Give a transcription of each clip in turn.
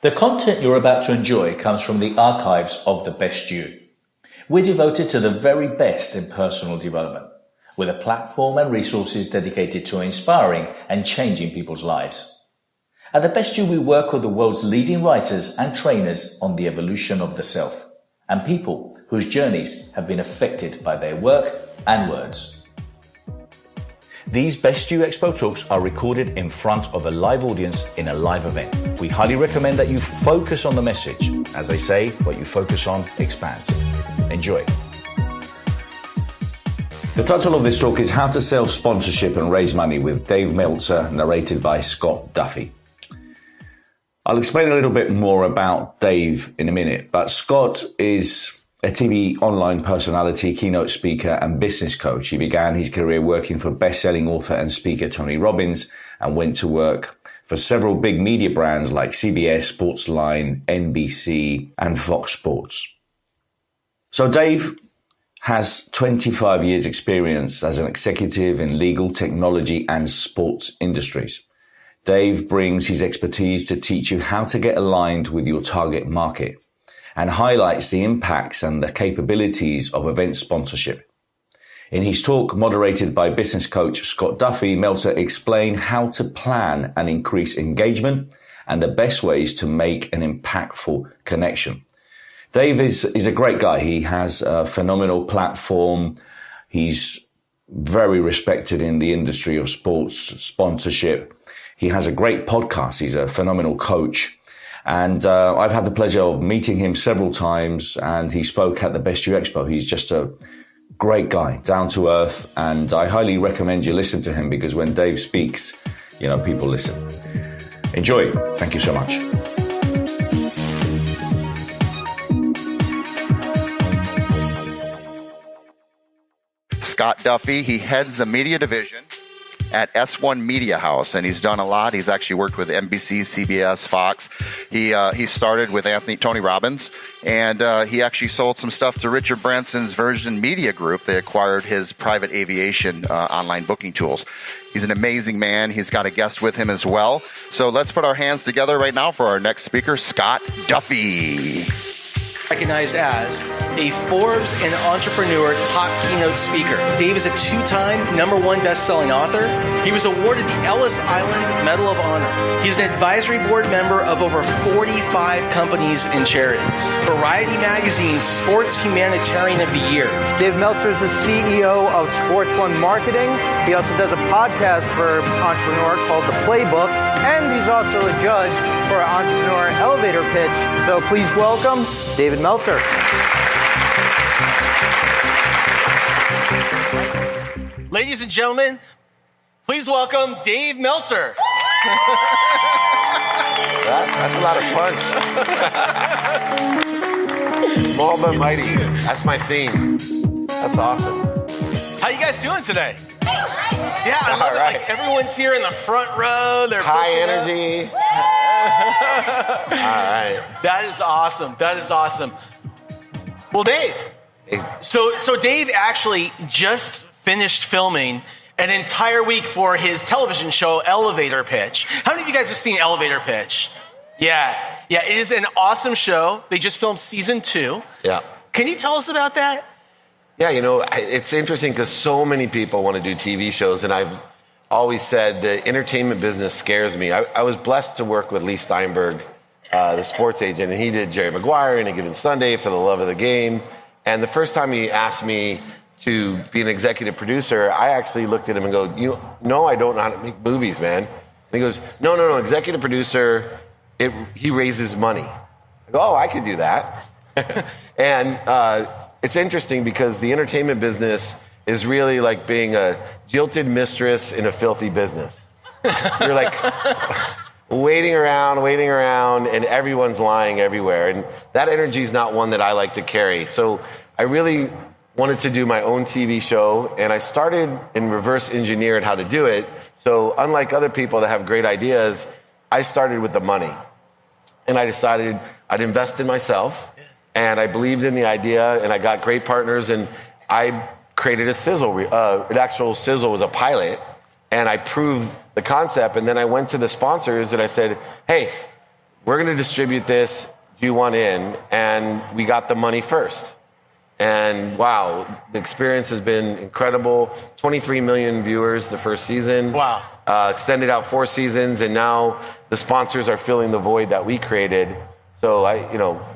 The content you're about to enjoy comes from the archives of The Best You. We're devoted to the very best in personal development, with a platform and resources dedicated to inspiring and changing people's lives. At The Best You, we work with the world's leading writers and trainers on the evolution of the self, and people whose journeys have been affected by their work and words. These Best You EXPO talks are recorded in front of a live audience in a live event. We highly recommend that you focus on the message. As they say, what you focus on expands. Enjoy. The title of this talk is How to Sell Sponsorship and Raise Money with Dave Meltzer, narrated by Scott Duffy. I'll explain a little bit more about Dave in a minute, but Scott is a TV online personality, keynote speaker, and business coach. He began his career working for best-selling author and speaker Tony Robbins and went to work for several big media brands like CBS, Sportsline, NBC, and Fox Sports. So Dave has 25 years experience as an executive in legal, technology, and sports industries. Dave brings his expertise to teach you how to get aligned with your target market and highlights the impacts and the capabilities of event sponsorship. In his talk, moderated by business coach Scott Duffy, Meltzer explained how to plan and increase engagement and the best ways to make an impactful connection. Dave is a great guy. He has a phenomenal platform. He's very respected in the industry of sports sponsorship. He has a great podcast. He's a phenomenal coach. And I've had the pleasure of meeting him several times, and he spoke at the Best You EXPO. He's just a great guy, down to earth, and I highly recommend you listen to him because when Dave speaks, people listen. Enjoy. Thank you so much. Scott Duffy, he heads the media division at S1 Media House, and he's done a lot. He's actually worked with NBC, CBS, Fox. He started with Tony Robbins, and he actually sold some stuff to Richard Branson's Virgin Media Group. They acquired his private aviation online booking tools. He's an amazing man. He's got a guest with him as well. So let's put our hands together right now for our next speaker, Scott Duffy. Recognized as a Forbes and Entrepreneur top keynote speaker. Dave is a two-time #1 best-selling author. He was awarded the Ellis Island Medal of Honor. He's an advisory board member of over 45 companies and charities. Variety Magazine's Sports Humanitarian of the Year. Dave Meltzer is the CEO of Sports One Marketing. He also does a podcast for Entrepreneur called The Playbook, and he's also a judge for an Entrepreneur Elevator Pitch. So please welcome David Meltzer. Ladies and gentlemen, please welcome Dave Meltzer. That's a lot of punch. Small but mighty. That's my theme. That's awesome. How you guys doing today? Yeah, I love All it. right. Like everyone's here in the front row. They're High pushing energy. All right. That is awesome. That is awesome. Well, Dave. So Dave actually just finished filming an entire week for his television show, Elevator Pitch. How many of you guys have seen Elevator Pitch? Yeah, it is an awesome show. They just filmed season 2. Yeah. Can you tell us about that? Yeah, it's interesting because so many people want to do TV shows, and I've always said the entertainment business scares me. I was blessed to work with Lee Steinberg, the sports agent, and he did Jerry Maguire in A Given Sunday, For the Love of the Game. And the first time he asked me to be an executive producer, I actually looked at him and go, I don't know how to make movies, man. And he goes, no, executive producer, he raises money. I go, I could do that. And it's interesting because the entertainment business is really like being a jilted mistress in a filthy business. You're like waiting around, and everyone's lying everywhere. And that energy is not one that I like to carry. So I really wanted to do my own TV show, and I started and reverse engineered how to do it. So unlike other people that have great ideas, I started with the money. And I decided I'd invest in myself, and I believed in the idea, and I got great partners, and I created a sizzle. An actual sizzle was a pilot, and I proved the concept, and then I went to the sponsors and I said, hey, we're going to distribute this. Do you want in? And we got the money first. And wow, the experience has been incredible. 23 million viewers the first season. Wow. Extended out 4 seasons, and now the sponsors are filling the void that we created. So I,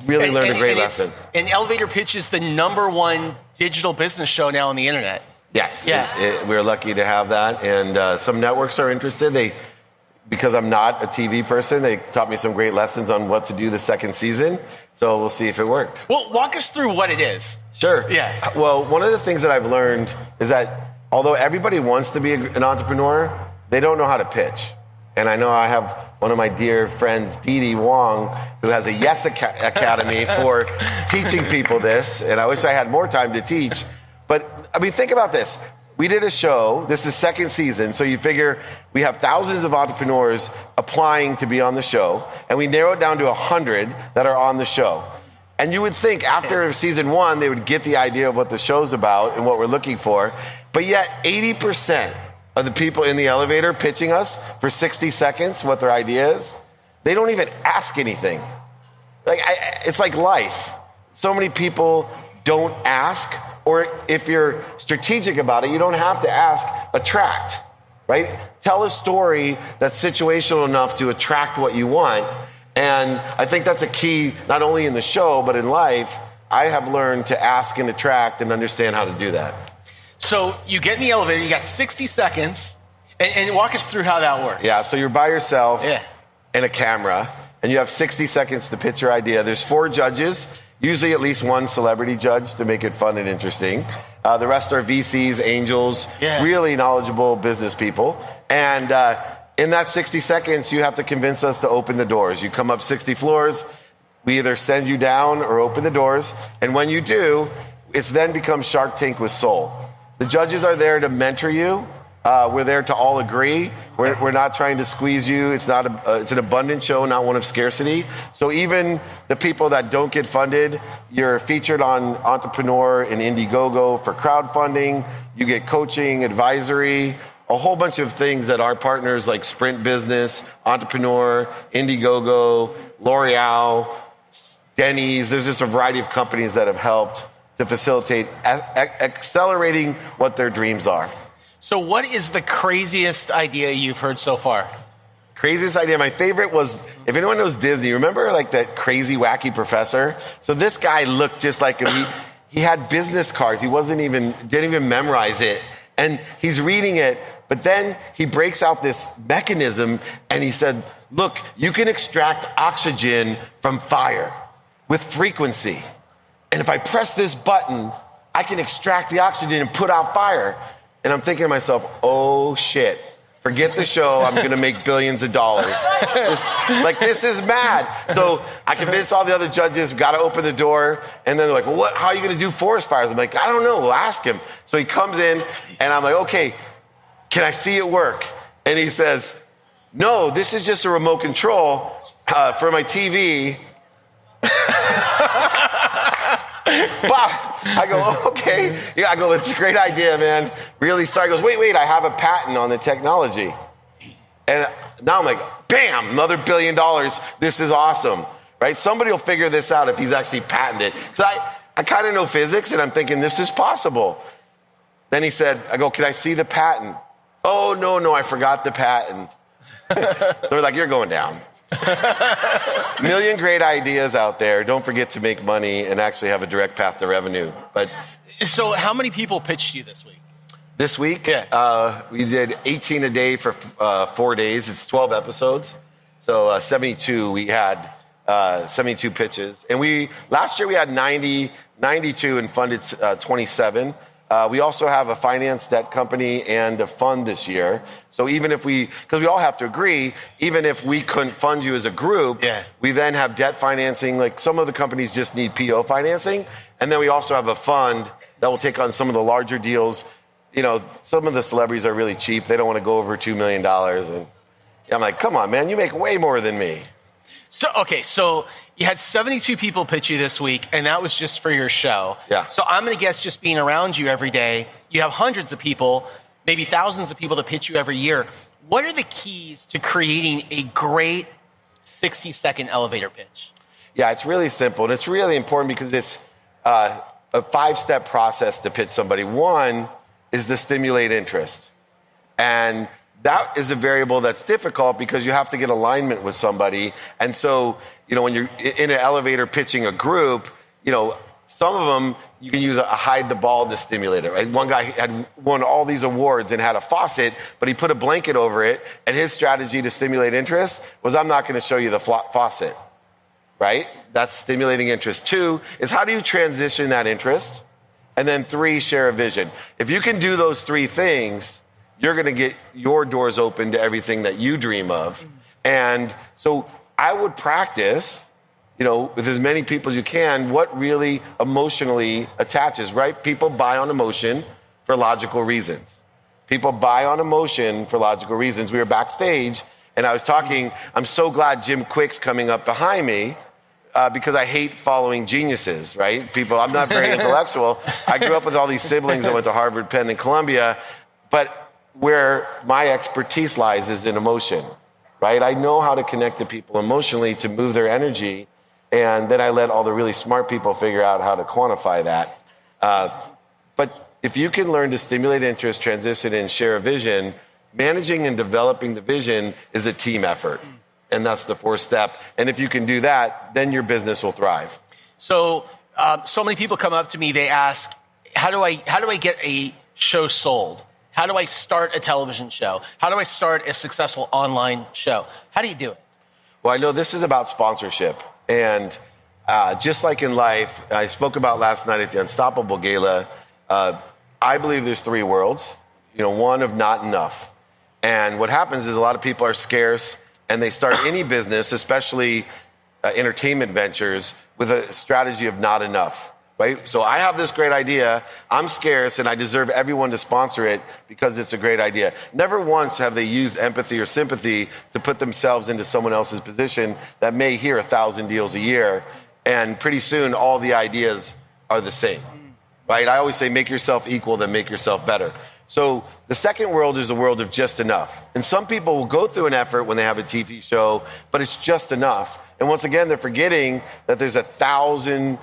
really learned a great lesson. And Elevator Pitch is the #1 digital business show now on the internet. Yes. Yeah. We're lucky to have that. And some networks are interested. Because I'm not a TV person, they taught me some great lessons on what to do the second season. So we'll see if it worked. Well, walk us through what it is. Sure. Yeah. Well, one of the things that I've learned is that although everybody wants to be an entrepreneur, they don't know how to pitch. And I know I have one of my dear friends, Dee Dee Wong, who has a Yes Academy for teaching people this. And I wish I had more time to teach. But, think about this. We did a show. This is second season. So you figure we have thousands of entrepreneurs applying to be on the show. And we narrowed down to 100 that are on the show. And you would think after season 1, they would get the idea of what the show's about and what we're looking for. But yet 80% of the people in the elevator pitching us for 60 seconds what their idea is, they don't even ask anything. It's like life. So many people don't ask. Or if you're strategic about it, you don't have to ask, attract, right? Tell a story that's situational enough to attract what you want. And I think that's a key, not only in the show, but in life. I have learned to ask and attract and understand how to do that. So you get in the elevator, you got 60 seconds, and walk us through how that works. Yeah, so you're by yourself and a camera, and you have 60 seconds to pitch your idea. There's 4 judges. Usually at least 1 celebrity judge to make it fun and interesting. The rest are VCs, angels, really knowledgeable business people. And in that 60 seconds, you have to convince us to open the doors. You come up 60 floors. We either send you down or open the doors. And when you do, it's then becomes Shark Tank with Soul. The judges are there to mentor you. We're there to all agree. We're not trying to squeeze you. It's an abundant show, not one of scarcity. So even the people that don't get funded, you're featured on Entrepreneur and Indiegogo for crowdfunding. You get coaching, advisory, a whole bunch of things that our partners like Sprint Business, Entrepreneur, Indiegogo, L'Oreal, Denny's. There's just a variety of companies that have helped to facilitate accelerating what their dreams are. So what is the craziest idea you've heard so far? Craziest idea. My favorite was, if anyone knows Disney, remember like that crazy, wacky professor? So this guy looked just like him. He had business cards. He didn't even memorize it. And he's reading it, but then he breaks out this mechanism and he said, look, you can extract oxygen from fire with frequency. And if I press this button, I can extract the oxygen and put out fire. And I'm thinking to myself, oh shit, forget the show. I'm going to make billions of dollars. This is mad. So I convinced all the other judges, got to open the door. And then they're like, well, how are you going to do forest fires? I'm like, I don't know. We'll ask him. So he comes in and I'm like, okay, can I see it work? And he says, no, this is just a remote control for my TV. But I go, okay. Yeah, I go, it's a great idea, man. Really sorry. He goes, wait, I have a patent on the technology. And now I'm like, bam, another $1 billion. This is awesome, right? Somebody will figure this out if he's actually patented. Because I kind of know physics, and I'm thinking this is possible. Then he said, I go, can I see the patent? Oh, no, I forgot the patent. So they're like, you're going down. Million great ideas out there. Don't forget to make money and actually have a direct path to revenue. But so how many people pitched you this week? This week, yeah. We did 18 a day for 4 days. It's 12 episodes. So 72, we had 72 pitches. And last year we had 92 and funded 27. We also have a finance debt company and a fund this year. So because we all have to agree, even if we couldn't fund you as a group, we then have debt financing. Like some of the companies just need PO financing. And then we also have a fund that will take on some of the larger deals. You know, some of the celebrities are really cheap. They don't want to go over $2 million. And I'm like, come on, man, you make way more than me. So you had 72 people pitch you this week, and that was just for your show. Yeah. So I'm going to guess just being around you every day, you have hundreds of people, maybe thousands of people that pitch you every year. What are the keys to creating a great 60-second elevator pitch? Yeah, it's really simple. And it's really important because it's a 5-step process to pitch somebody. One is to stimulate interest. And that is a variable that's difficult because you have to get alignment with somebody. And so, when you're in an elevator pitching a group, some of them, you can use a hide the ball to stimulate it, right? One guy had won all these awards and had a faucet, but he put a blanket over it. And his strategy to stimulate interest was, I'm not going to show you the faucet, right? That's stimulating interest. 2 is, how do you transition that interest? And then 3, share a vision. If you can do those 3 things, you're going to get your doors open to everything that you dream of. And so I would practice, with as many people as you can, what really emotionally attaches, right? People buy on emotion for logical reasons. People buy on emotion for logical reasons. We were backstage, and I was talking, I'm so glad Jim Quick's coming up behind me, because I hate following geniuses, right? I'm not very intellectual. I grew up with all these siblings. I went to Harvard, Penn, and Columbia. But where my expertise lies is in emotion, right? I know how to connect to people emotionally to move their energy. And then I let all the really smart people figure out how to quantify that. But if you can learn to stimulate interest, transition, and share a vision, managing and developing the vision is a team effort. And that's the 4th step. And if you can do that, then your business will thrive. So many people come up to me, they ask, how do I get a show sold? How do I start a television show? How do I start a successful online show? How do you do it? Well, I know this is about sponsorship. And just like in life, I spoke about last night at the Unstoppable Gala, I believe there's 3 worlds, one of not enough. And what happens is a lot of people are scarce, and they start any business, especially entertainment ventures, with a strategy of not enough, right? So I have this great idea, I'm scarce, and I deserve everyone to sponsor it because it's a great idea. Never once have they used empathy or sympathy to put themselves into someone else's position that may hear 1,000 deals a year, and pretty soon all the ideas are the same, right? I always say, make yourself equal, then make yourself better. So the second world is a world of just enough. And some people will go through an effort when they have a TV show, but it's just enough. And once again, they're forgetting that there's 1,000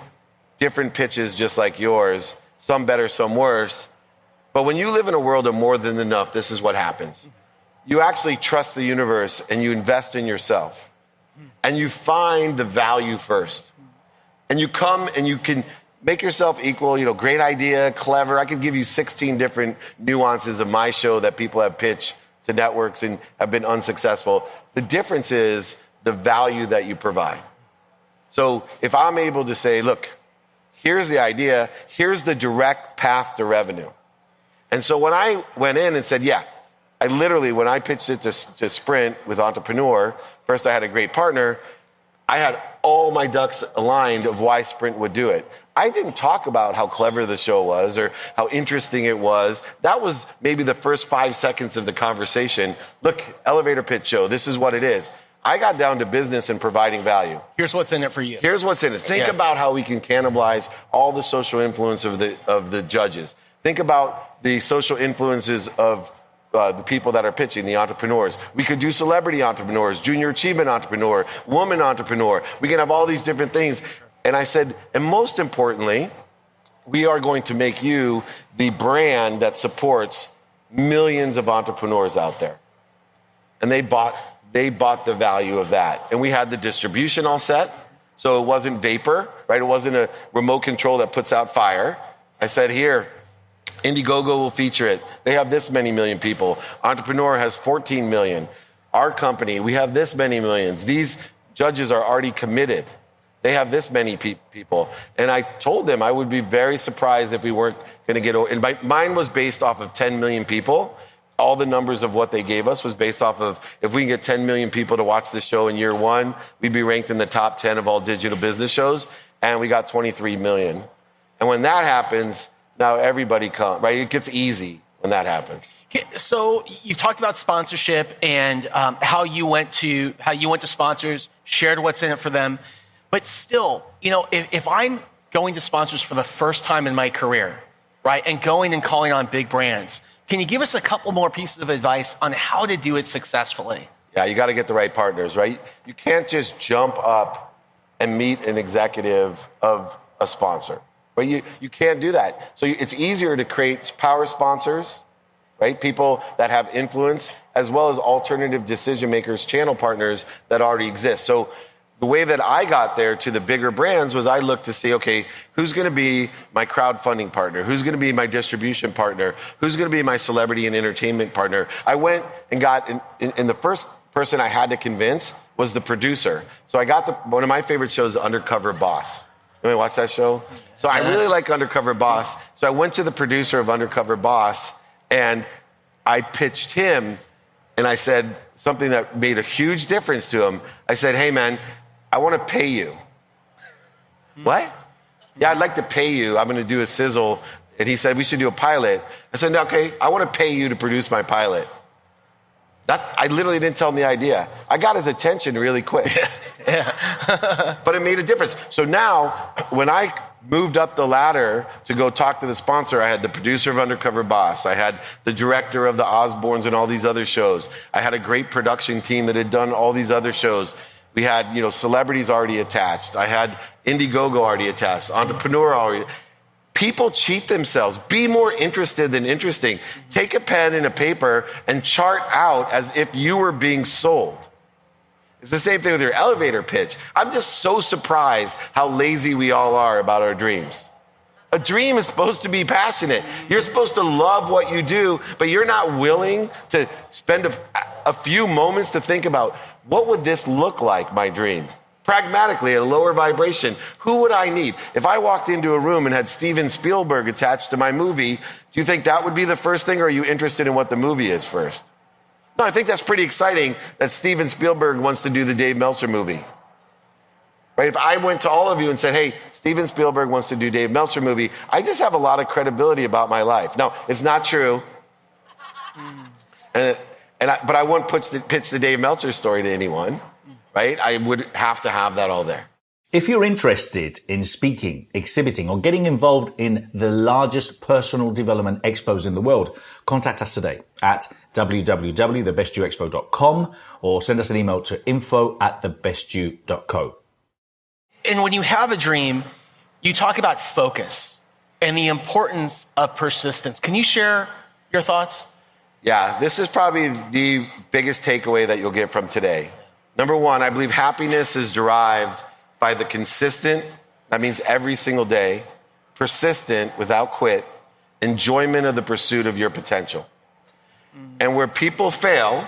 different pitches just like yours, some better, some worse. But when you live in a world of more than enough, this is what happens. You actually trust the universe and you invest in yourself. And you find the value first. And you come and you can make yourself equal, great idea, clever. I could give you 16 different nuances of my show that people have pitched to networks and have been unsuccessful. The difference is the value that you provide. So if I'm able to say, look, here's the idea, here's the direct path to revenue. And so when I went in and said, I literally, when I pitched it to Sprint with Entrepreneur, first I had a great partner, I had all my ducks aligned of why Sprint would do it. I didn't talk about how clever the show was or how interesting it was. That was maybe the first 5 seconds of the conversation. Look, elevator pitch show, this is what it is. I got down to business and providing value. Here's what's in it for you. Here's what's in it. Think about how we can cannibalize all the social influence of the judges. Think about the social influences of the people that are pitching, the entrepreneurs. We could do celebrity entrepreneurs, junior achievement entrepreneur, woman entrepreneur. We can have all these different things. And I said, and most importantly, we are going to make you the brand that supports millions of entrepreneurs out there. And they bought the value of that. And we had the distribution all set. So it wasn't vapor, right? It wasn't a remote control that puts out fire. I said, here, Indiegogo will feature it. They have this many million people. Entrepreneur has 14 million. Our company, we have this many millions. These judges are already committed. They have this many people. And I told them I would be very surprised if we weren't going to get over. And mine was based off of 10 million people. All the numbers of what they gave us was based off of, if we can get 10 million people to watch the show in year 1, we'd be ranked in the top 10 of all digital business shows. And we got 23 million. And when that happens, now everybody comes, right? It gets easy when that happens. So you talked about sponsorship and how you went to sponsors, shared what's in it for them. But still, if I'm going to sponsors for the first time in my career, right, and going and calling on big brands, can you give us a couple more pieces of advice on how to do it successfully? Yeah, you got to get the right partners, right? You can't just jump up and meet an executive of a sponsor, right? You can't do that. So it's easier to create power sponsors, right? People that have influence, as well as alternative decision makers, channel partners that already exist. So the way that I got there to the bigger brands was I looked to see, okay, who's going to be my crowdfunding partner? Who's going to be my distribution partner? Who's going to be my celebrity and entertainment partner? I went and got, in the first person I had to convince was the producer. So I got one of my favorite shows, Undercover Boss. Anybody watch that show? So I really like Undercover Boss. So I went to the producer of Undercover Boss and I pitched him and I said something that made a huge difference to him. I said, hey man, I want to pay you. What? Yeah, I'd like to pay you. I'm going to do a sizzle. And he said, we should do a pilot. I said, okay, I want to pay you to produce my pilot. I literally didn't tell him the idea. I got his attention really quick. Yeah. But it made a difference. So now, when I moved up the ladder to go talk to the sponsor, I had the producer of Undercover Boss. I had the director of the Osbournes and all these other shows. I had a great production team that had done all these other shows. We had, celebrities already attached. I had Indiegogo already attached, Entrepreneur already. People cheat themselves. Be more interested than interesting. Take a pen and a paper and chart out as if you were being sold. It's the same thing with your elevator pitch. I'm just so surprised how lazy we all are about our dreams. A dream is supposed to be passionate. You're supposed to love what you do, but you're not willing to spend a few moments to think about, what would this look like, my dream? Pragmatically, at a lower vibration, who would I need? If I walked into a room and had Steven Spielberg attached to my movie, do you think that would be the first thing, or are you interested in what the movie is first? No, I think that's pretty exciting that Steven Spielberg wants to do the Dave Meltzer movie. Right? If I went to all of you and said, hey, Steven Spielberg wants to do Dave Meltzer movie, I just have a lot of credibility about my life. Now, it's not true. But I won't pitch the Dave Meltzer story to anyone. Right? I would have to have that all there. If you're interested in speaking, exhibiting, or getting involved in the largest personal development expos in the world, contact us today at www.thebestyouexpo.com or send us an email to info@thebestyou.co. And when you have a dream, you talk about focus and the importance of persistence. Can you share your thoughts? Yeah, this is probably the biggest takeaway that you'll get from today. Number one, I believe happiness is derived by the consistent, that means every single day, persistent, without quit, enjoyment of the pursuit of your potential. And where people fail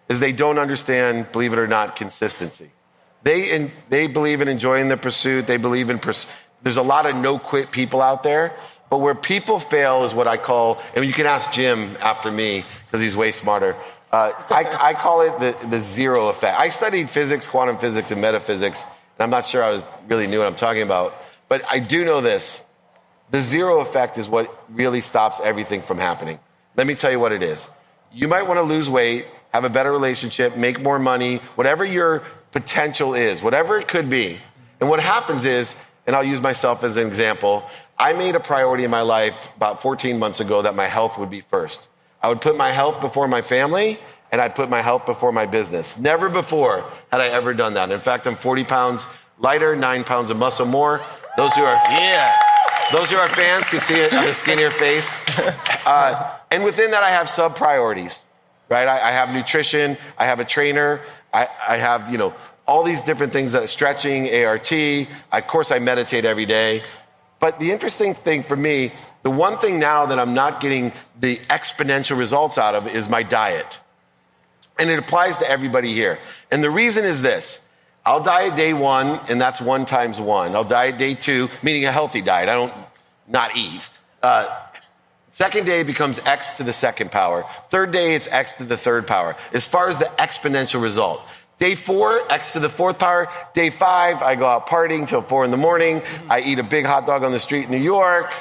is they don't understand, believe it or not, consistency. They believe in enjoying the pursuit. They believe in, there's a lot of no-quit people out there. But where people fail is what I call, and you can ask Jim after me, because he's way smarter. I call it the zero effect. I studied physics, quantum physics, and metaphysics, and I'm not sure I really knew what I'm talking about. But I do know this. The zero effect is what really stops everything from happening. Let me tell you what it is. You might want to lose weight, have a better relationship, make more money, whatever your potential is, whatever it could be. And what happens is, and I'll use myself as an example, I made a priority in my life about 14 months ago that my health would be first. I would put my health before my family, and I'd put my health before my business. Never before had I ever done that. In fact, I'm 40 pounds lighter, 9 pounds of muscle more. Those who are fans can see it on the skinnier face. And within that, I have sub-priorities, right? I have nutrition. I have a trainer. I have, all these different things that are stretching, ART. Of course, I meditate every day. But the interesting thing for me, the one thing now that I'm not getting the exponential results out of is my diet. And it applies to everybody here. And the reason is this. I'll diet day 1, and that's 1 times 1. I'll diet day 2, meaning a healthy diet. I don't not eat. Second day becomes X to the second power. Third day, it's X to the third power. As far as the exponential result. Day 4, X to the 4th power. Day 5, I go out partying till 4 in the morning. I eat a big hot dog on the street in New York.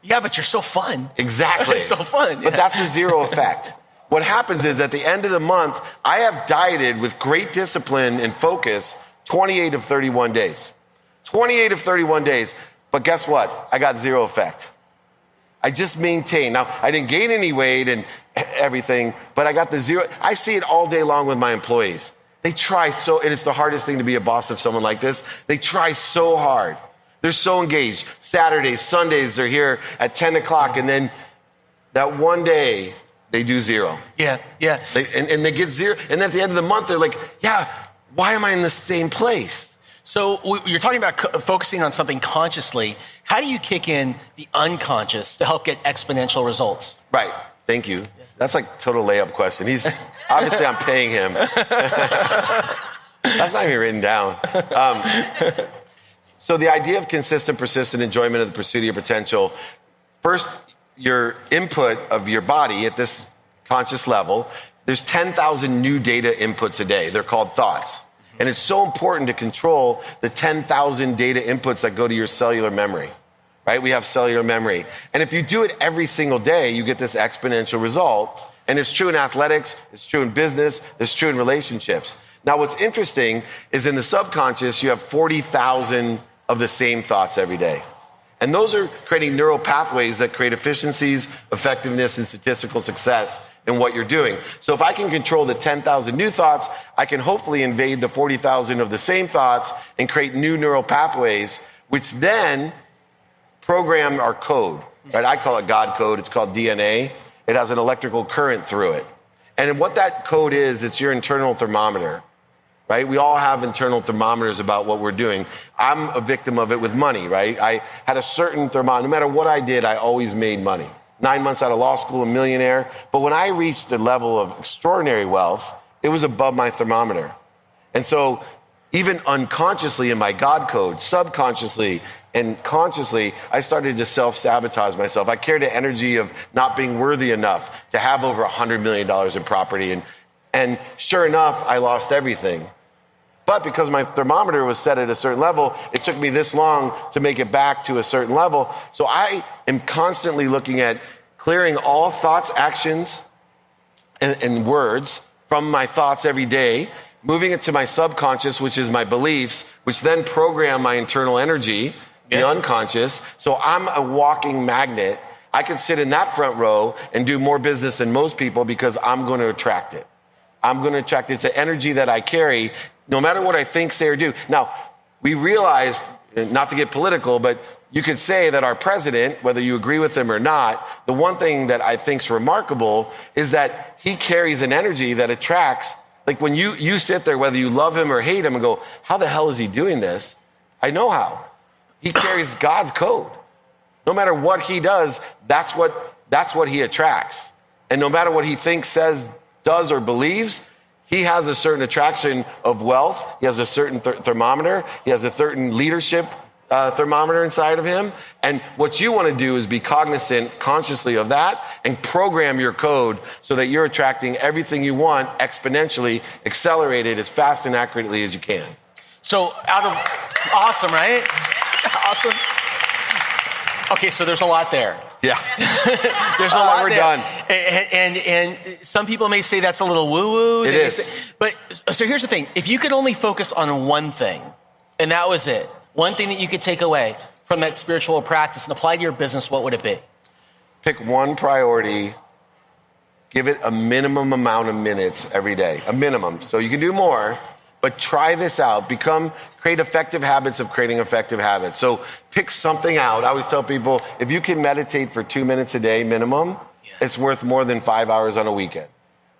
Yeah, but you're so fun. Exactly. It's so fun. But that's a zero effect. What happens is at the end of the month, I have dieted with great discipline and focus 28 of 31 days. 28 of 31 days. But guess what? I got zero effect. I just maintained. Now, I didn't gain any weight, and everything, but I got the zero. I see it all day long with my employees. They try so, and it's the hardest thing to be a boss of someone like this. They try so hard. They're so engaged. Saturdays, Sundays, they're here at 10 o'clock, and then that one day, they do zero. Yeah. And they get zero, and then at the end of the month, they're like, yeah, why am I in the same place? So you're talking about focusing on something consciously. How do you kick in the unconscious to help get exponential results? Right. Thank you. That's like total layup question. He's obviously I'm paying him. That's not even written down. So the idea of consistent, persistent enjoyment of the pursuit of your potential. First, your input of your body at this conscious level. There's 10,000 new data inputs a day. They're called thoughts. And it's so important to control the 10,000 data inputs that go to your cellular memory, right? We have cellular memory. And if you do it every single day, you get this exponential result. And it's true in athletics, it's true in business, it's true in relationships. Now, what's interesting is in the subconscious, you have 40,000 of the same thoughts every day. And those are creating neural pathways that create efficiencies, effectiveness, and statistical success in what you're doing. So if I can control the 10,000 new thoughts, I can hopefully invade the 40,000 of the same thoughts and create new neural pathways, which then program our code, right? I call it God code. It's called DNA. It has an electrical current through it. And what that code is, it's your internal thermometer. Right? We all have internal thermometers about what we're doing. I'm a victim of it with money, right? I had a certain thermometer. No matter what I did, I always made money. 9 months out of law school, a millionaire. But when I reached the level of extraordinary wealth, it was above my thermometer. And so even unconsciously in my God code, subconsciously and consciously, I started to self-sabotage myself. I carried the energy of not being worthy enough to have over $100 million in property. And sure enough, I lost everything. But because my thermometer was set at a certain level, it took me this long to make it back to a certain level. So I am constantly looking at clearing all thoughts, actions, and words from my thoughts every day, moving it to my subconscious, which is my beliefs, which then program my internal energy, the unconscious. So I'm a walking magnet. I could sit in that front row and do more business than most people because I'm going to attract it. I'm going to attract it. It's an energy that I carry no matter what I think, say, or do. Now, we realize, not to get political, but you could say that our president, whether you agree with him or not, the one thing that I think's remarkable is that he carries an energy that attracts. Like when you sit there, whether you love him or hate him, and go, how the hell is he doing this? I know how. He carries God's code. No matter what he does, that's what he attracts. And no matter what he thinks, says, does, or believes, he has a certain attraction of wealth. He has a certain thermometer. He has a certain leadership thermometer inside of him. And what you want to do is be cognizant consciously of that and program your code so that you're attracting everything you want exponentially, accelerated as fast and accurately as you can. So awesome, right? Awesome. Okay, so there's a lot there. Yeah. There's a lot we're there. done. And some people may say that's a little woo-woo. It is. But so here's the thing. If you could only focus on one thing, and that was it, one thing that you could take away from that spiritual practice and apply to your business, what would it be? Pick one priority. Give it a minimum amount of minutes every day. A minimum. So you can do more, but try this out. Create effective habits of creating effective habits. So pick something out. I always tell people, if you can meditate for 2 minutes a day minimum, it's worth more than 5 hours on a weekend,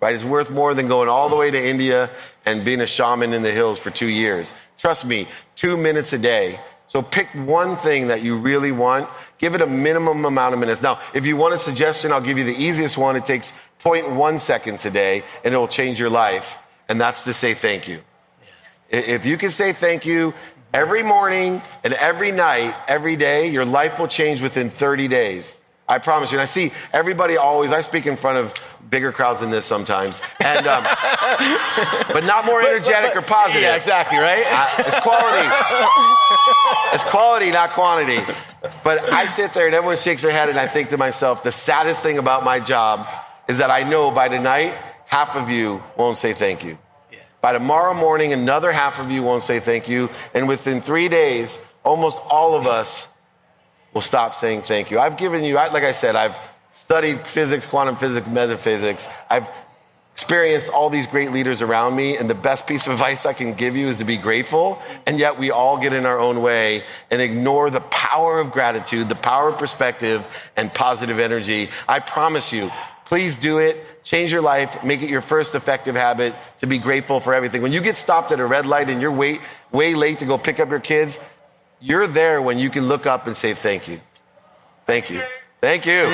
right? It's worth more than going all the way to India and being a shaman in the hills for 2 years. Trust me, 2 minutes a day. So pick one thing that you really want. Give it a minimum amount of minutes. Now, if you want a suggestion, I'll give you the easiest one. It takes 0.1 seconds a day, and it will change your life. And that's to say thank you. If you can say thank you every morning and every night, every day, your life will change within 30 days. I promise you. And I see everybody I speak in front of bigger crowds than this sometimes, and but not more energetic or positive. Yeah, exactly, right? It's quality. It's quality, not quantity. But I sit there and everyone shakes their head and I think to myself, the saddest thing about my job is that I know by tonight, half of you won't say thank you. By tomorrow morning, another half of you won't say thank you. And within 3 days, almost all of us will stop saying thank you. I've given you, like I said, I've studied physics, quantum physics, metaphysics. I've experienced all these great leaders around me, and the best piece of advice I can give you is to be grateful. And yet we all get in our own way and ignore the power of gratitude, the power of perspective, and positive energy. I promise you, please do it. Change your life. Make it your first effective habit to be grateful for everything. When you get stopped at a red light and you're way late to go pick up your kids, you're there when you can look up and say, thank you. Thank you. Thank you.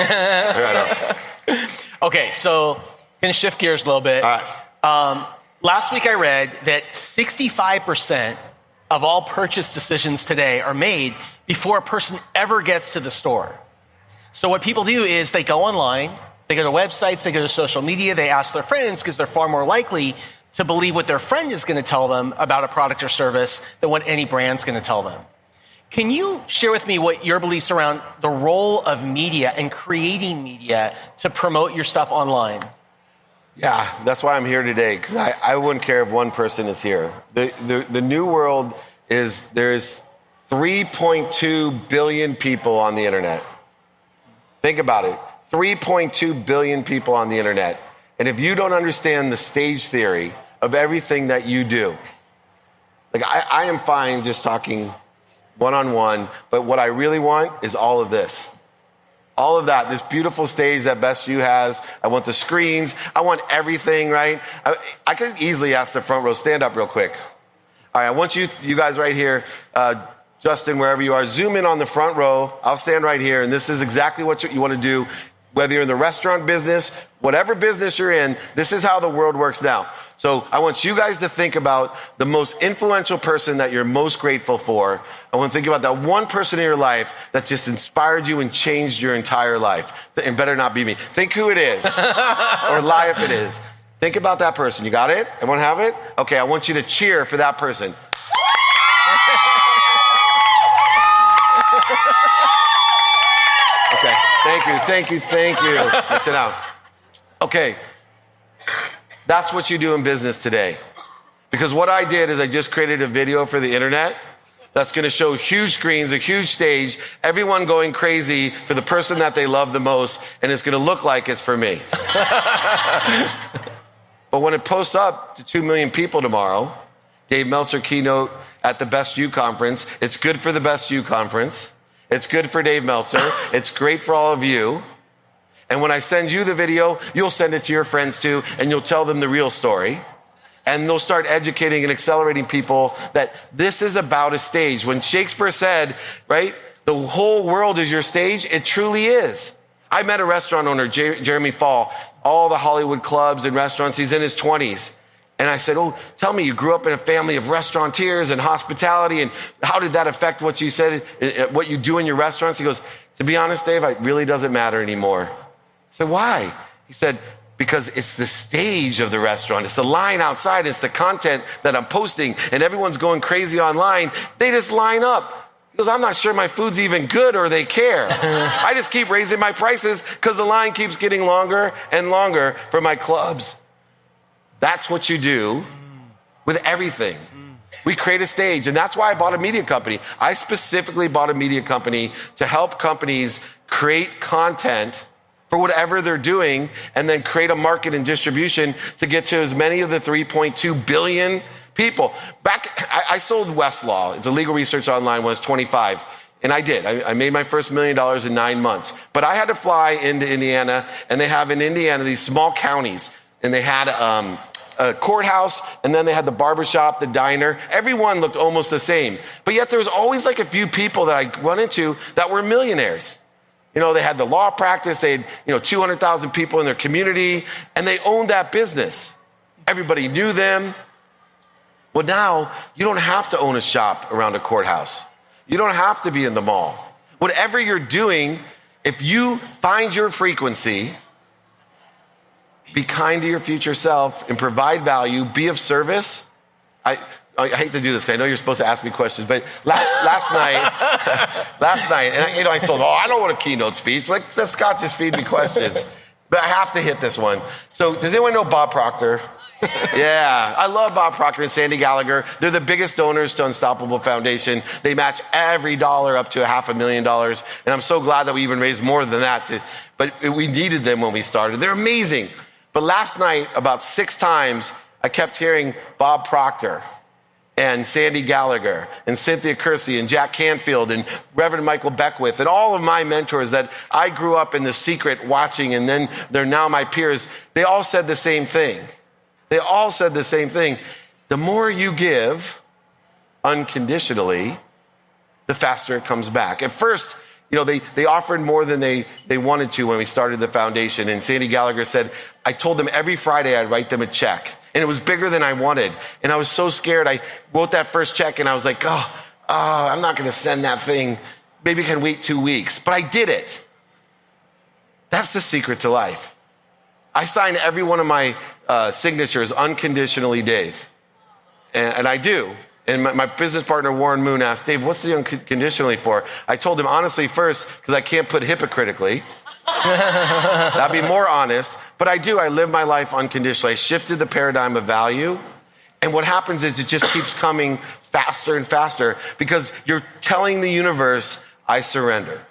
Okay, so going to shift gears a little bit. All right. Last week I read that 65% of all purchase decisions today are made before a person ever gets to the store. So what people do is they go online, they go to websites, they go to social media, they ask their friends because they're far more likely to believe what their friend is going to tell them about a product or service than what any brand's going to tell them. Can you share with me what your beliefs around the role of media and creating media to promote your stuff online? Yeah, that's why I'm here today, because I wouldn't care if one person is here. The new world is there's 3.2 billion people on the internet. Think about it. 3.2 billion people on the internet. And if you don't understand the stage theory of everything that you do, like I am fine just talking one-on-one, but what I really want is all of this. All of that, this beautiful stage that Best You has. I want the screens. I want everything, right? I could easily ask the front row, stand up real quick. All right, I want you guys right here, Justin, wherever you are, zoom in on the front row. I'll stand right here, and this is exactly what you want to do. Whether you're in the restaurant business, whatever business you're in, this is how the world works now. So I want you guys to think about the most influential person that you're most grateful for. I want to think about that one person in your life that just inspired you and changed your entire life. And better not be me. Think who it is, or lie if it is. Think about that person. You got it? Everyone have it? Okay, I want you to cheer for that person. Okay, thank you. Sit down. Okay, that's what you do in business today. Because what I did is I just created a video for the internet that's going to show huge screens, a huge stage, everyone going crazy for the person that they love the most, and it's going to look like it's for me. But when it posts up to 2 million people tomorrow, Dave Meltzer keynote at the Best You conference, it's good for the Best You conference. It's good for Dave Meltzer. It's great for all of you. And when I send you the video, you'll send it to your friends too, and you'll tell them the real story. And they'll start educating and accelerating people that this is about a stage. When Shakespeare said, right, the whole world is your stage, it truly is. I met a restaurant owner, Jeremy Fall, all the Hollywood clubs and restaurants. He's in his 20s. And I said, oh, tell me, you grew up in a family of restaurateurs and hospitality, and how did that affect what you said, what you do in your restaurants? He goes, to be honest, Dave, it really doesn't matter anymore. I said, why? He said, because it's the stage of the restaurant. It's the line outside. It's the content that I'm posting, and everyone's going crazy online. They just line up. He goes, I'm not sure my food's even good or they care. I just keep raising my prices because the line keeps getting longer and longer for my clubs. That's what you do with everything. We create a stage, and that's why I bought a media company. I specifically bought a media company to help companies create content for whatever they're doing, and then create a market and distribution to get to as many of the 3.2 billion people. I sold Westlaw. It's a legal research online when I was 25. And I did. I made my first $1 million in 9 months. But I had to fly into Indiana, and they have in Indiana these small counties, and they had a courthouse, and then they had the barbershop, the diner. Everyone looked almost the same. But yet there was always like a few people that I run into that were millionaires. You know, they had the law practice, they had, 200,000 people in their community, and they owned that business. Everybody knew them. Well, now you don't have to own a shop around a courthouse. You don't have to be in the mall. Whatever you're doing, if you find your frequency, be kind to your future self and provide value, be of service. I hate to do this because I know you're supposed to ask me questions, but last night, and I told him, I don't want a keynote speech. Let Scott just feed me questions. But I have to hit this one. So does anyone know Bob Proctor? Yeah, I love Bob Proctor and Sandy Gallagher. They're the biggest donors to Unstoppable Foundation. They match every dollar up to $500,000. And I'm so glad that we even raised more than that. But we needed them when we started. They're amazing. But last night, about 6 times, I kept hearing Bob Proctor and Sandy Gallagher and Cynthia Kersey and Jack Canfield and Reverend Michael Beckwith and all of my mentors that I grew up in the secret watching, and then they're now my peers. They all said the same thing. They all said the same thing. The more you give unconditionally, the faster it comes back. At first, they offered more than they wanted to when we started the foundation. And Sandy Gallagher said, I told them every Friday I'd write them a check. And it was bigger than I wanted. And I was so scared. I wrote that first check and I was like, I'm not going to send that thing. Maybe I can wait 2 weeks. But I did it. That's the secret to life. I sign every one of my signatures unconditionally, Dave. And I do. And my business partner, Warren Moon, asked, Dave, what's the unconditionally for? I told him, honestly, first, because I can't put hypocritically. That'd be more honest. But I do. I live my life unconditionally. I shifted the paradigm of value. And what happens is it just keeps coming faster and faster because you're telling the universe, I surrender.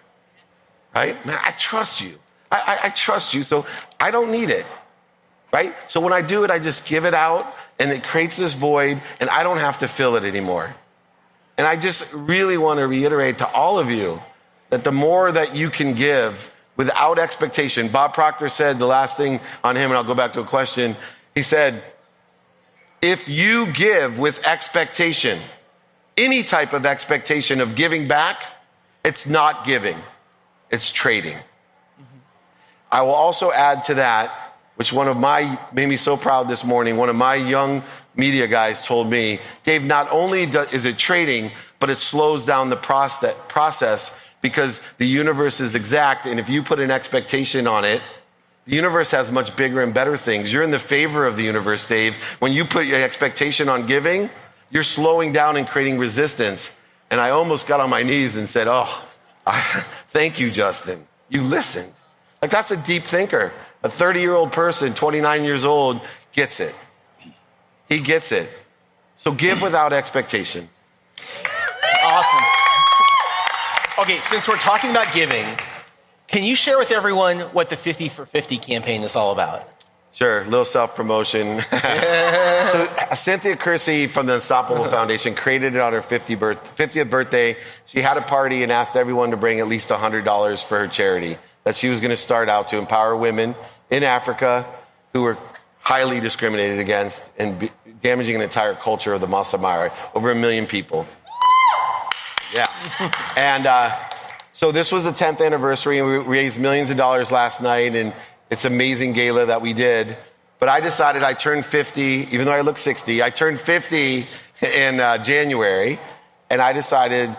Right? Man, I trust you. I trust you, so I don't need it. Right? So when I do it, I just give it out, and it creates this void, and I don't have to fill it anymore. And I just really want to reiterate to all of you that the more that you can give without expectation, Bob Proctor said the last thing on him, and I'll go back to a question. He said, if you give with expectation, any type of expectation of giving back, it's not giving, it's trading. I will also add to that, which made me so proud this morning. One of my young media guys told me, Dave, not only is it trading, but it slows down the process because the universe is exact. And if you put an expectation on it, the universe has much bigger and better things. You're in the favor of the universe, Dave. When you put your expectation on giving, you're slowing down and creating resistance. And I almost got on my knees and said, thank you, Justin. You listened. Like, that's a deep thinker. A 30-year-old person, 29 years old, gets it. He gets it. So give without expectation. Awesome. Okay, since we're talking about giving, can you share with everyone what the 50 for 50 campaign is all about? Sure, a little self-promotion. So Cynthia Kersey from the Unstoppable Foundation created it on her 50th birthday. She had a party and asked everyone to bring at least $100 for her charity that she was going to start out to empower women in Africa who were highly discriminated against and damaging an entire culture of the Maasai, over 1 million people. Yeah. And so this was the 10th anniversary, and we raised millions of dollars last night, and it's an amazing gala that we did. But I decided I turned 50, even though I look 60, I turned 50 in January, and I decided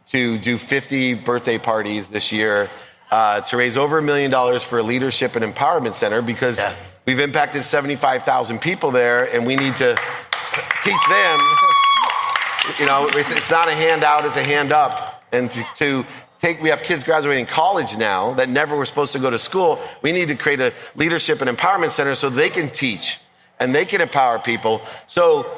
to do 50 birthday parties this year to raise over $1 million for a leadership and empowerment center because we've impacted 75,000 people there, and we need to teach them. It's not a handout, it's a hand up. And we have kids graduating college now that never were supposed to go to school. We need to create a leadership and empowerment center so they can teach and they can empower people. So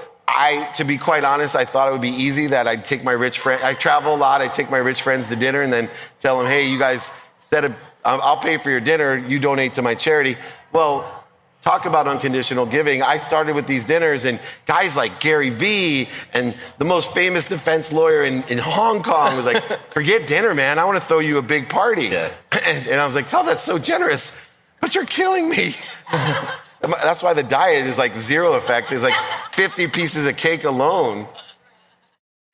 to be quite honest, I thought it would be easy that I'd take my rich friend. I travel a lot. I take my rich friends to dinner and then tell them, hey, you guys, instead of I'll pay for your dinner, you donate to my charity. Well, talk about unconditional giving. I started with these dinners and guys like Gary Vee and the most famous defense lawyer in Hong Kong was like, forget dinner, man. I want to throw you a big party. Yeah. And I was like, oh, that's so generous, but you're killing me. That's why the diet is like zero effect. It's like 50 pieces of cake alone.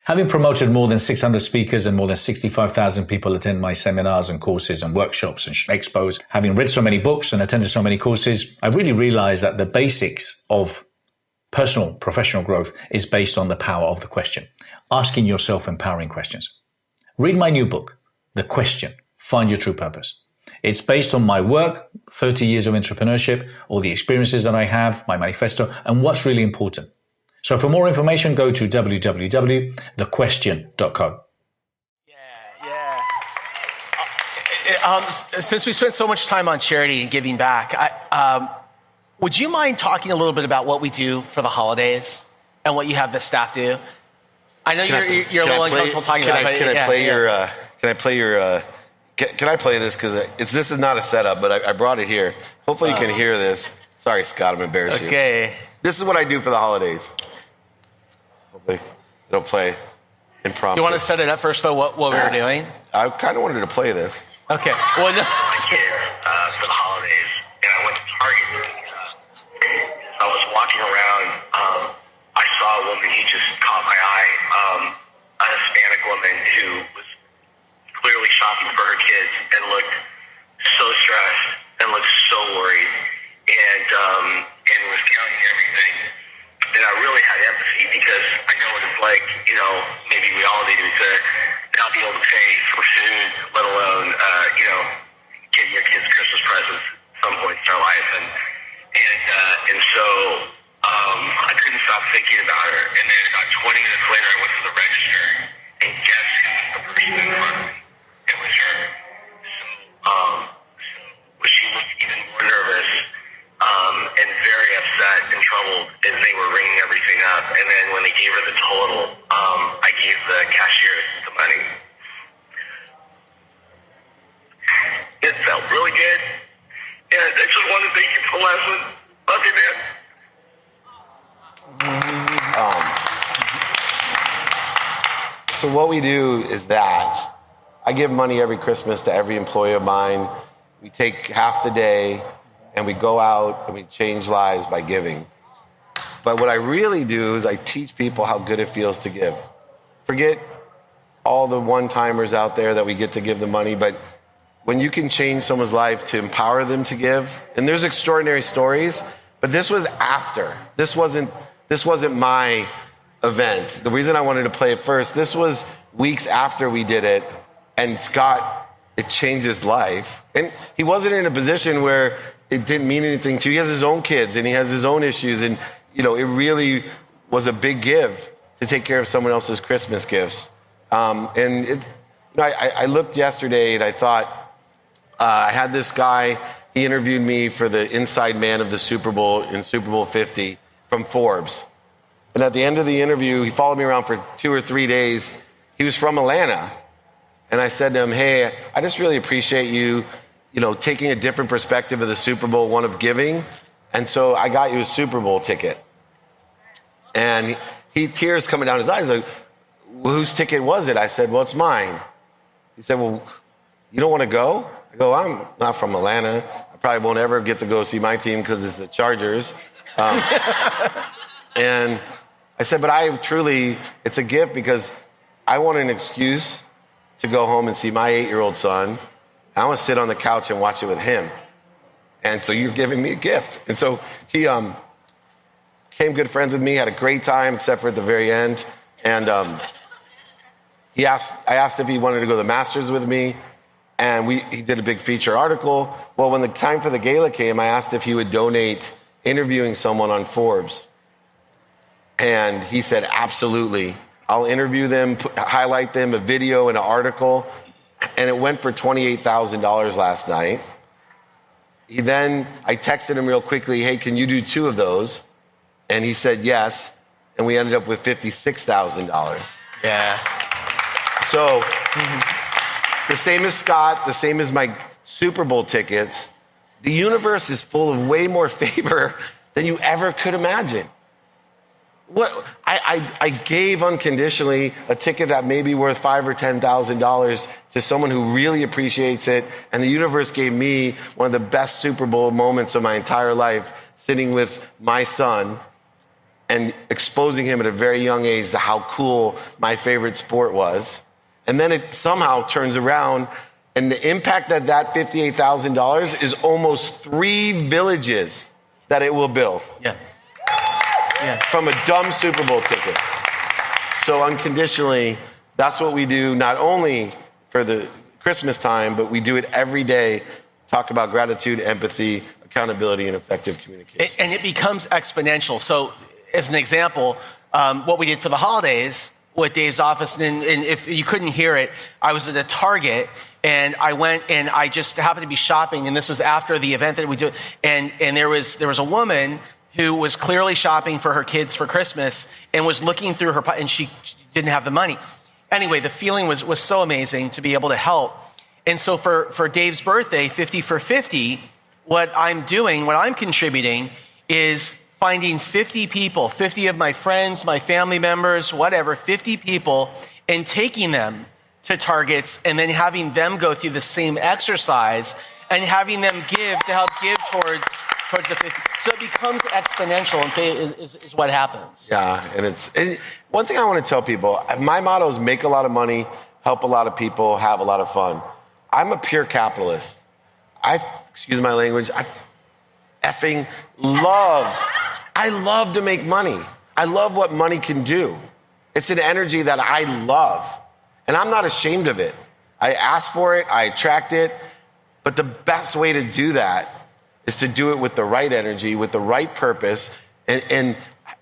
Having promoted more than 600 speakers and more than 65,000 people attend my seminars and courses and workshops and expos, having read so many books and attended so many courses, I really realized that the basics of personal, professional growth is based on the power of the question. Asking yourself empowering questions. Read my new book, The Question, Find Your True Purpose. It's based on my work, 30 years of entrepreneurship, all the experiences that I have, my manifesto, and what's really important. So for more information, go to www.thequestion.co. Since we spent so much time on charity and giving back, Would you mind talking a little bit about what we do for the holidays and what you have the staff do? I know you're a little uncomfortable talking about it. Can I play this? Because this is not a setup, but I brought it here. Hopefully you can hear this. Sorry, Scott, I'm embarrassed you. Okay. This is what I do for the holidays. Hopefully it'll play impromptu. Do you want to set it up first, though, what we were doing? I kind of wanted to play this. Okay. Well, no. For the holidays, and I went to Target. I was walking around. I saw a woman who just caught my eye. A Hispanic woman who was clearly shopping for her kids and looked so stressed and looked so worried, and was counting everything. And I really had empathy because I know what it's like. Maybe we all do to not be able to pay for food, let alone getting your kids Christmas presents at some point in their life, and so I couldn't stop thinking about her. And then about 20 minutes later, I went to the register, and guess who was the person in front of me? It was her. So she looked even more nervous and very upset and troubled as they were ringing everything up. And then when they gave her the total, I gave the cashier the money. It felt really good. And I just want to thank you for the lesson. Love you, man. So what we do is that I give money every Christmas to every employee of mine. We take half the day and we go out and we change lives by giving. But what I really do is I teach people how good it feels to give. Forget all the one-timers out there that we get to give the money, but when you can change someone's life to empower them to give, and there's extraordinary stories, but this was after. This wasn't my event. The reason I wanted to play it first, this was weeks after we did it, and Scott, it changed his life. And he wasn't in a position where it didn't mean anything to him. He has his own kids, and he has his own issues, and it really was a big give to take care of someone else's Christmas gifts. I looked yesterday and I thought, I had this guy, he interviewed me for the inside man of the Super Bowl in Super Bowl 50 from Forbes. And at the end of the interview, he followed me around for 2 or 3 days. He was from Atlanta. And I said to him, hey, I just really appreciate you, taking a different perspective of the Super Bowl, one of giving. And so I got you a Super Bowl ticket. And he tears coming down his eyes, like, well, whose ticket was it? I said, well, it's mine. He said, well, you don't want to go? I go, I'm not from Atlanta. I probably won't ever get to go see my team because it's the Chargers. And I said, but it's a gift because I want an excuse to go home and see my 8-year-old son. I want to sit on the couch and watch it with him. And so you're giving me a gift. And so he became good friends with me, had a great time, except for at the very end. And I asked if he wanted to go to the Masters with me. And he did a big feature article. Well, when the time for the gala came, I asked if he would donate interviewing someone on Forbes. And he said, absolutely. I'll interview them, highlight them, a video and an article. And it went for $28,000 last night. I texted him real quickly, hey, can you do 2 of those? And he said yes. And we ended up with $56,000. Yeah. So the same as Scott, the same as my Super Bowl tickets, the universe is full of way more favor than you ever could imagine. I gave unconditionally a ticket that may be worth $5,000 or $10,000 to someone who really appreciates it, and the universe gave me one of the best Super Bowl moments of my entire life, sitting with my son and exposing him at a very young age to how cool my favorite sport was. And then it somehow turns around, and the impact that $58,000 is almost 3 villages that it will build. Yeah. From a dumb Super Bowl ticket. So unconditionally, that's what we do, not only for the Christmas time, but we do it every day. Talk about gratitude, empathy, accountability, and effective communication. And it becomes exponential. So as an example, what we did for the holidays with Dave's office. And if you couldn't hear it, I was at a Target, and I went and I just happened to be shopping. And this was after the event that we did. And there was a woman who was clearly shopping for her kids for Christmas and was looking through her, and she didn't have the money. Anyway, the feeling was so amazing to be able to help. And so for Dave's birthday, 50 for 50, what I'm contributing is finding 50 people, 50 of my friends, my family members, whatever, 50 people, and taking them to Targets and then having them go through the same exercise and having them help give towards the 50. So it becomes exponential and is what happens. Yeah, and one thing I want to tell people, my motto is make a lot of money, help a lot of people, have a lot of fun. I'm a pure capitalist. Excuse my language, I love to make money. I love what money can do. It's an energy that I love, and I'm not ashamed of it. I ask for it, I attract it, but the best way to do that is to do it with the right energy, with the right purpose, and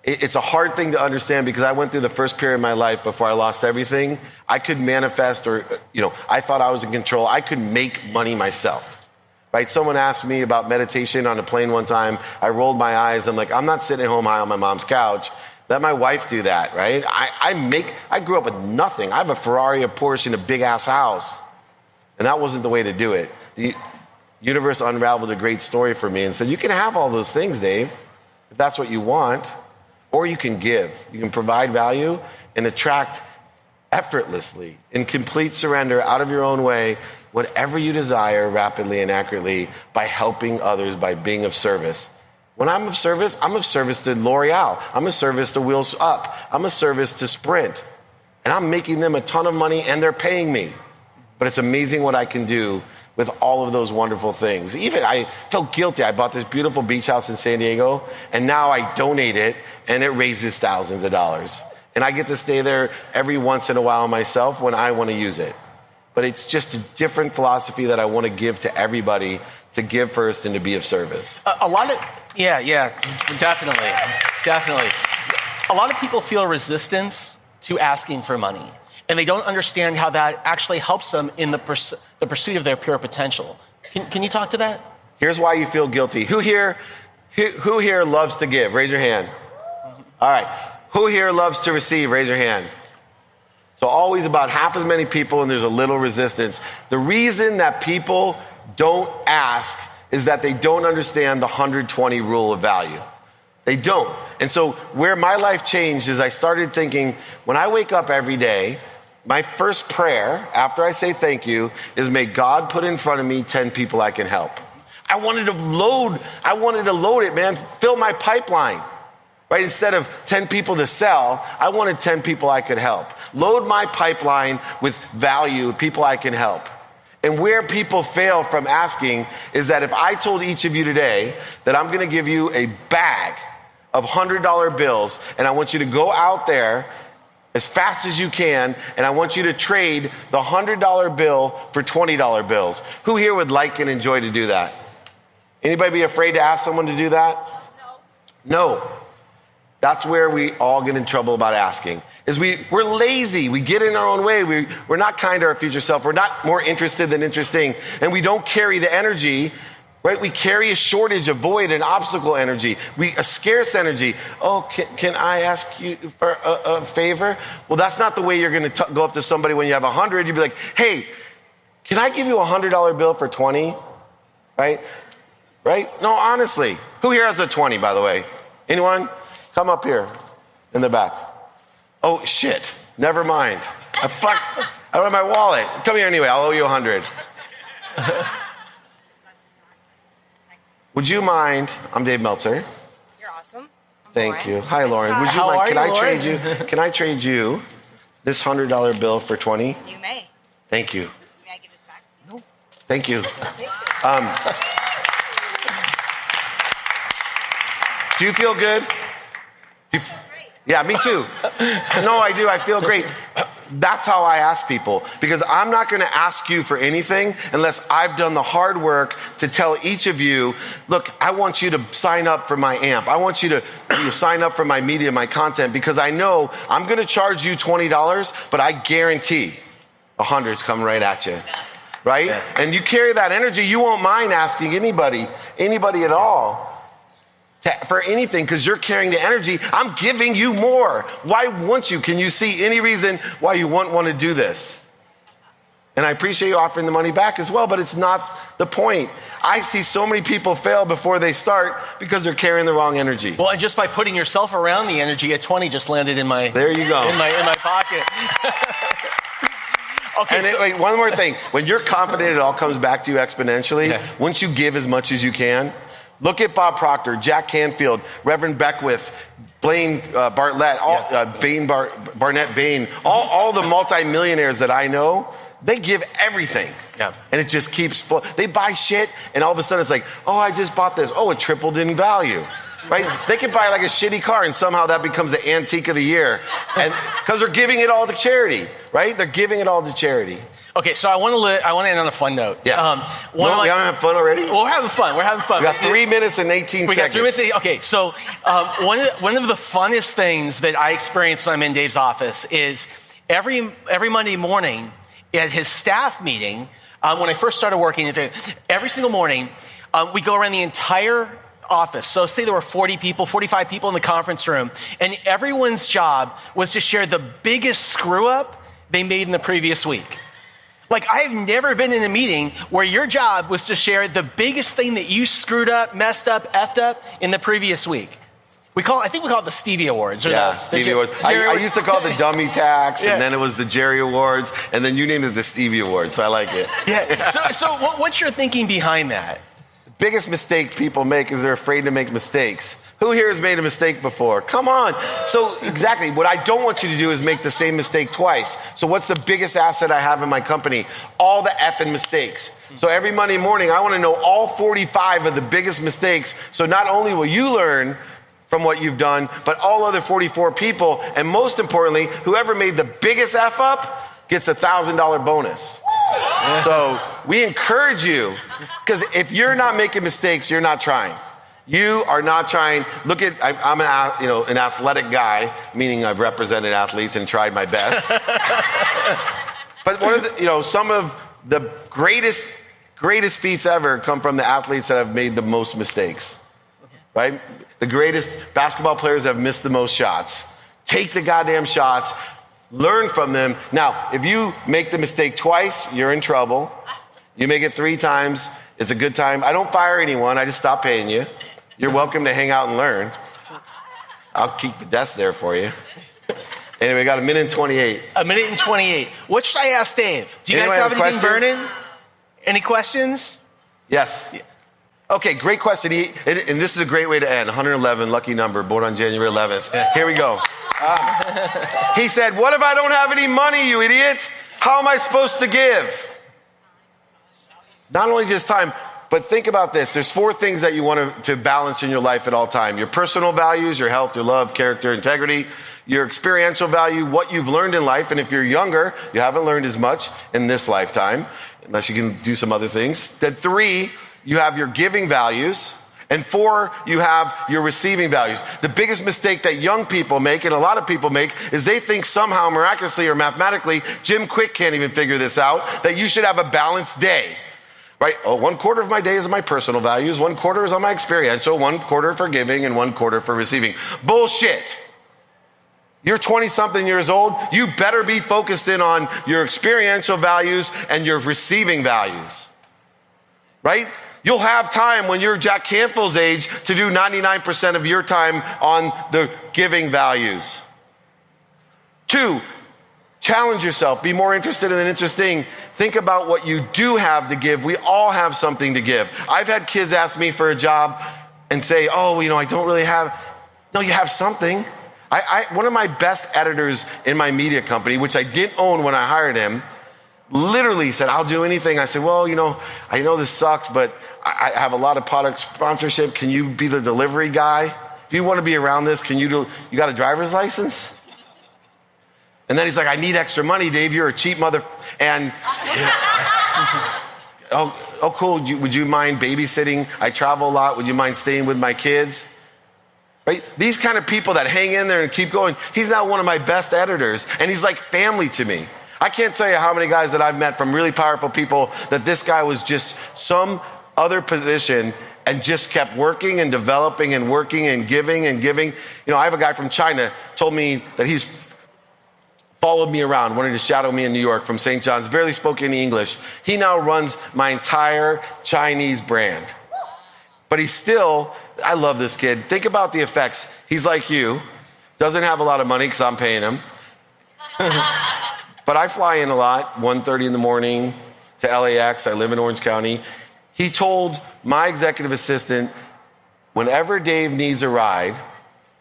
it's a hard thing to understand because I went through the first period of my life before I lost everything. I could manifest I thought I was in control. I could make money myself. Right? Someone asked me about meditation on a plane one time. I rolled my eyes. I'm like, I'm not sitting at home high on my mom's couch. Let my wife do that, right? I grew up with nothing. I have a Ferrari, a Porsche, and a big ass house. And that wasn't the way to do it. The universe unraveled a great story for me and said, you can have all those things, Dave, if that's what you want, or you can give. You can provide value and attract effortlessly, in complete surrender, out of your own way, whatever you desire rapidly and accurately by helping others, by being of service. When I'm of service to L'Oreal. I'm of service to Wheels Up. I'm of service to Sprint. And I'm making them a ton of money and they're paying me. But it's amazing what I can do with all of those wonderful things. Even I felt guilty. I bought this beautiful beach house in San Diego and now I donate it and it raises thousands of dollars. And I get to stay there every once in a while myself when I want to use it. But it's just a different philosophy that I want to give to everybody, to give first and to be of service. Definitely. A lot of people feel resistance to asking for money, and they don't understand how that actually helps them in the pursuit of their pure potential. Can you talk to that? Here's why you feel guilty. Who here loves to give? Raise your hand. All right. Who here loves to receive? Raise your hand. So always about half as many people, and there's a little resistance. The reason that people don't ask is that they don't understand the 120 rule of value. They don't. And so where my life changed is I started thinking, when I wake up every day, my first prayer after I say thank you is, may God put in front of me 10 people I can help. I wanted to load it, man, fill my pipeline. Right? Instead of 10 people to sell, I wanted 10 people I could help. Load my pipeline with value, people I can help. And where people fail from asking is that if I told each of you today that I'm going to give you a bag of $100 bills and I want you to go out there as fast as you can and I want you to trade the $100 bill for $20 bills. Who here would like and enjoy to do that? Anybody be afraid to ask someone to do that? No. That's where we all get in trouble about asking. Is we're lazy. We get in our own way. We're not kind to our future self. We're not more interested than interesting. And we don't carry the energy, right? We carry a shortage, a void, an obstacle energy. A scarce energy. Oh, can I ask you for a favor? Well, that's not the way you're going to go up to somebody when you have 100. You'd be like, hey, can I give you a $100 bill for 20? Right? No, honestly. Who here has a 20, by the way? Anyone? Come up here in the back. Oh, shit. Never mind. I don't have my wallet. Come here anyway. I'll owe you 100. Would you mind? I'm Dave Meltzer. You're awesome. Thank you. Hi, Lauren. Would you mind? Can I trade you this $100 bill for 20? You may. Thank you. May I give this back? No. Thank you. Do you feel good? I feel great. Yeah, me too. No, I do. I feel great. That's how I ask people, because I'm not going to ask you for anything unless I've done the hard work to tell each of you, look, I want you to sign up for my AMP. I want you to sign up for my media, my content, because I know I'm going to charge you $20, but I guarantee 100's coming right at you. Right? Yeah. And you carry that energy, you won't mind asking anybody at all for anything, because you're carrying the energy. I'm giving you more. Why wouldn't you? Can you see any reason why you wouldn't want to do this? And I appreciate you offering the money back as well, but it's not the point. I see so many people fail before they start because they're carrying the wrong energy. Well, and just by putting yourself around the energy, a 20 just landed in my there you go in my pocket. Okay, and wait, one more thing. When you're confident, it all comes back to you exponentially. Yeah. Once you give as much as you can, look at Bob Proctor, Jack Canfield, Reverend Beckwith, Blaine Bartlett, Barnett Bain, all the multimillionaires that I know, they give everything. Yeah. And it just keeps flowing. They buy shit, and all of a sudden it's like, oh, I just bought this. Oh, it tripled in value. Right? They could buy like a shitty car and somehow that becomes the antique of the year. And because they're giving it all to charity, right? They're giving it all to charity. Okay, so I want to end on a fun note. Yeah. We don't have fun already? Well, we're having fun. We got 3 minutes and 18 seconds. Okay, so one of the funnest things that I experience when I'm in Dave's office is every Monday morning at his staff meeting, when I first started working, every single morning, we go around the entire office. So say there were 40 people, 45 people in the conference room, and everyone's job was to share the biggest screw up they made in the previous week. Like, I have never been in a meeting where your job was to share the biggest thing that you screwed up, messed up, effed up in the previous week. I think we call it the Stevie Awards. Or Stevie Awards. I used to call it the Dummy Tax, and then it was the Jerry Awards, and then you named it the Stevie Awards, so I like it. Yeah. So what's your thinking behind that? Biggest mistake people make is they're afraid to make mistakes. Who here has made a mistake before? Come on. So exactly, what I don't want you to do is make the same mistake twice. So what's the biggest asset I have in my company? All the effing mistakes. So every Monday morning, I want to know all 45 of the biggest mistakes. So not only will you learn from what you've done, but all other 44 people, and most importantly, whoever made the biggest F up gets a $1,000 bonus. So we encourage you, because if you're not making mistakes, you're not trying. You are not trying. Look at, I'm an athletic guy, meaning I've represented athletes and tried my best. But one of the, some of the greatest feats ever come from the athletes that have made the most mistakes, right? The greatest basketball players have missed the most shots. Take the goddamn shots. Learn from them. Now, if you make the mistake twice, you're in trouble. You make it 3 times, it's a good time. I don't fire anyone. I just stop paying you. You're welcome to hang out and learn. I'll keep the desk there for you. Anyway, we got 1 minute and 28. 1 minute and 28. What should I ask Dave? Do you guys have anything burning? Any questions? Yes. Okay, great question. And this is a great way to end. 111, lucky number, born on January 11th. Here we go. He said, what if I don't have any money, you idiot? How am I supposed to give? Not only just time, but think about this. There's 4 things that you want to balance in your life at all time. Your personal values, your health, your love, character, integrity, your experiential value, what you've learned in life. And if you're younger, you haven't learned as much in this lifetime, unless you can do some other things. Then 3, you have your giving values. And 4, you have your receiving values. The biggest mistake that young people make, and a lot of people make, is they think somehow, miraculously or mathematically, Jim Quick can't even figure this out, that you should have a balanced day. Right? Oh, 1/4 of my day is my personal values, 1/4 is on my experiential, 1/4 for giving, and 1/4 for receiving. Bullshit. You're 20-something years old, you better be focused in on your experiential values and your receiving values. Right? You'll have time when you're Jack Canfield's age to do 99% of your time on the giving values. 2, challenge yourself. Be more interested than interesting. Think about what you do have to give. We all have something to give. I've had kids ask me for a job and say, I don't really have. No, you have something. One of my best editors in my media company, which I didn't own when I hired him, literally said, I'll do anything. I said, I know this sucks, but I have a lot of product sponsorship. Can you be the delivery guy? If you want to be around this, you got a driver's license? And then he's like, I need extra money, Dave. You're a cheap mother. And, oh, cool. Would you mind babysitting? I travel a lot. Would you mind staying with my kids? Right? These kind of people that hang in there and keep going. He's now one of my best editors, and he's like family to me. I can't tell you how many guys that I've met from really powerful people that this guy was just some other position and just kept working and developing and working and giving and giving. You know, I have a guy from China told me that he's followed me around, wanted to shadow me in New York from St. John's, barely spoke any English. He now runs my entire Chinese brand. But he's still, I love this kid. Think about the effects. He's like you, doesn't have a lot of money because I'm paying him. But I fly in a lot, 1:30 in the morning to LAX. I live in Orange County. He told my executive assistant, whenever Dave needs a ride,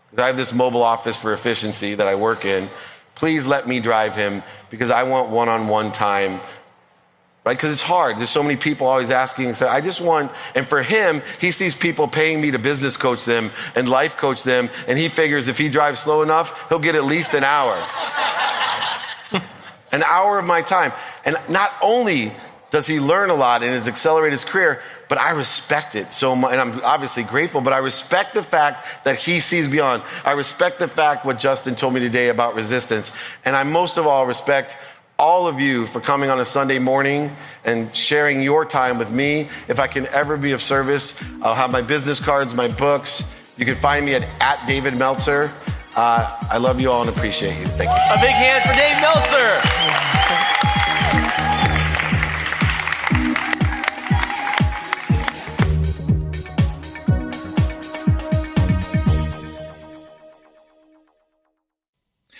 because I have this mobile office for efficiency that I work in, please let me drive him because I want one-on-one time. Right? Because it's hard. There's so many people always asking. So I just want, and for him, he sees people paying me to business coach them and life coach them. And he figures if he drives slow enough, he'll get at least an hour. An hour of my time. And not only does he learn a lot and has accelerated his career, but I respect it so much. And I'm obviously grateful, but I respect the fact that he sees beyond. I respect the fact what Justin told me today about resistance. And I most of all respect all of you for coming on a Sunday morning and sharing your time with me. If I can ever be of service, I'll have my business cards, my books. You can find me at David Meltzer. I love you all and appreciate you. Thank you. A big hand for Dave Meltzer.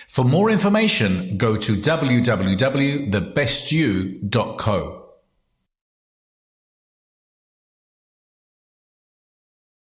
For more information, go to www.thebestyou.co.